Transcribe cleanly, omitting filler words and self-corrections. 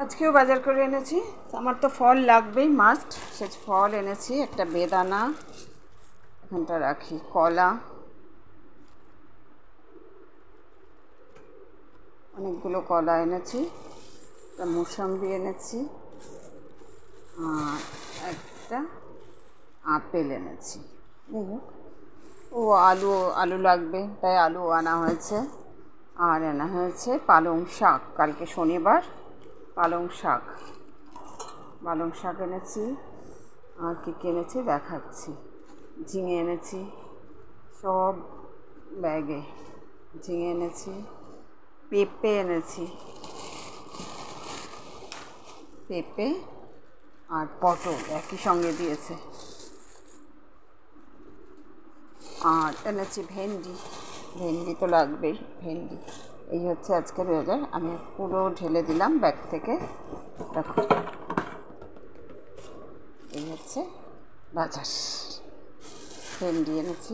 আজকেও বাজার করে এনেছি। আমার তো ফল লাগবেই, মাস্ট। সে ফল এনেছি, একটা বেদানা এখানটা রাখি, কলা, অনেকগুলো কলা এনেছি, একটা মুসাম্বি এনেছি, আর একটা আপেল এনেছি। ও আলু লাগবে, তাই আলু আনা হয়েছে। আর আনা হয়েছে পালং শাক, কালকে শনিবার, পালং শাক এনেছি। আর কী এনেছি দেখাচ্ছি। ঝিঙে এনেছি, সব ব্যাগে ঝিঙে এনেছি। পেঁপে এনেছি, পেঁপে আর পটল একই সঙ্গে দিয়েছে। আর এনেছি ভেন্ডি তো লাগবেই, ভেন্ডি। এই হচ্ছে আজকের বাজার। আমি পুরো ঢেলে দিলাম ব্যাগ থেকে। দেখো, এই হচ্ছে বাজার। ভেন্ডি এনেছি,